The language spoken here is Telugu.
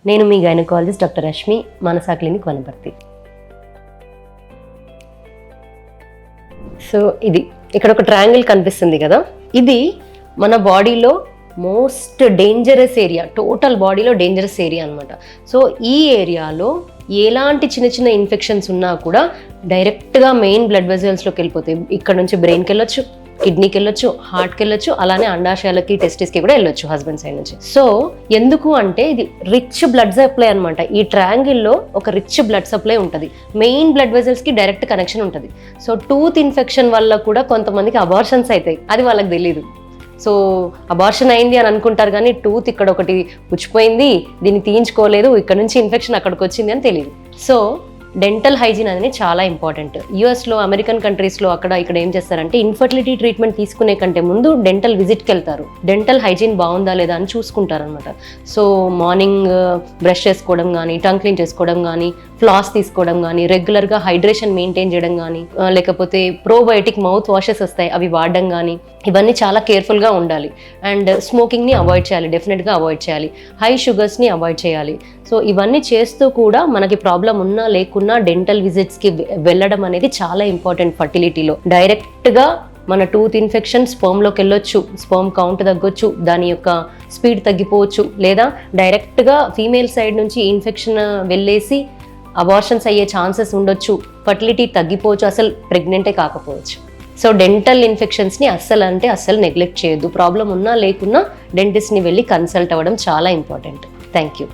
నేను మీ గైనకాలజిస్ట్ డాక్టర్ రష్మి, మానస క్లినిక్ వనపర్తి. సో ఇది ఇక్కడ ఒక ట్రయాంగిల్ కనిపిస్తుంది కదా, ఇది మన బాడీలో మోస్ట్ డేంజరస్ ఏరియా, టోటల్ బాడీలో డేంజరస్ ఏరియా అనమాట. సో ఈ ఏరియాలో ఎలాంటి చిన్న చిన్న ఇన్ఫెక్షన్స్ ఉన్నా కూడా డైరెక్ట్గా మెయిన్ బ్లడ్ వెజల్స్లోకి వెళ్ళిపోతాయి. ఇక్కడ నుంచి బ్రెయిన్కి వెళ్ళొచ్చు, కిడ్నీకి వెళ్ళొచ్చు, హార్ట్కి వెళ్ళొచ్చు, అలానే అండాశయాలకి, టెస్టిస్కి కూడా వెళ్ళొచ్చు హస్బెండ్ సైడ్ నుంచి. సో ఎందుకు అంటే ఇది రిచ్ బ్లడ్ సప్లై అనమాట. ఈ ట్రయాంగిల్లో ఒక రిచ్ బ్లడ్ సప్లై ఉంటుంది, మెయిన్ బ్లడ్ వెజల్స్కి డైరెక్ట్ కనెక్షన్ ఉంటుంది. సో టూత్ ఇన్ఫెక్షన్ వల్ల కూడా కొంతమందికి అబార్షన్స్ అవుతాయి, అది వాళ్ళకి తెలియదు. సో అబార్షన్ అయింది అని అనుకుంటారు కానీ టూత్ ఇక్కడ ఒకటి పుచ్చిపోయింది, దీన్ని తీయించుకోలేదు, ఇక్కడ నుంచి ఇన్ఫెక్షన్ అక్కడికి వచ్చింది అని తెలియదు. సో డెంటల్ హైజీన్ అనేది చాలా ఇంపార్టెంట్. యూఎస్లో, అమెరికన్ కంట్రీస్లో అక్కడ ఇక్కడ ఏం చేస్తారంటే ఇన్ఫర్టిలిటీ ట్రీట్మెంట్ తీసుకునే కంటే ముందు డెంటల్ విజిట్కి వెళ్తారు, డెంటల్ హైజీన్ బాగుందా లేదా అని చూసుకుంటారు అనమాట. సో మార్నింగ్ బ్రష్ చేసుకోవడం కానీ, టంగ్ క్లీన్ చేసుకోవడం కానీ, ఫ్లాస్ తీసుకోవడం కానీ, రెగ్యులర్గా హైడ్రేషన్ మెయింటైన్ చేయడం కానీ, లేకపోతే ప్రోబయోటిక్ మౌత్ వాషెస్ వస్తాయి అవి వాడడం కానీ, ఇవన్నీ చాలా కేర్ఫుల్గా ఉండాలి. అండ్ స్మోకింగ్ని అవాయిడ్ చేయాలి, డెఫినెట్గా అవాయిడ్ చేయాలి. హై షుగర్స్ని అవాయిడ్ చేయాలి. సో ఇవన్నీ చేస్తూ కూడా మనకి ప్రాబ్లం ఉన్నా లేకున్నా డెంటల్ విజిట్స్కి వెళ్ళడం అనేది చాలా ఇంపార్టెంట్. ఫర్టిలిటీలో డైరెక్ట్గా మన టూత్ ఇన్ఫెక్షన్ స్పర్మ్లోకి వెళ్ళొచ్చు, స్పర్మ్ కౌంట్ తగ్గొచ్చు, దాని యొక్క స్పీడ్ తగ్గిపోవచ్చు, లేదా డైరెక్ట్గా ఫీమేల్ సైడ్ నుంచి ఇన్ఫెక్షన్ వెళ్ళేసి అబార్షన్స్ అయ్యే ఛాన్సెస్ ఉండొచ్చు, ఫర్టిలిటీ తగ్గిపోవచ్చు, అసలు ప్రెగ్నెంటే కాకపోవచ్చు. సో డెంటల్ ఇన్ఫెక్షన్స్ని అస్సలు నెగ్లెక్ట్ చేయొద్దు. ప్రాబ్లం ఉన్నా లేకున్నా డెంటిస్ట్ని వెళ్ళి కన్సల్ట్ అవ్వడం చాలా ఇంపార్టెంట్. Thank you.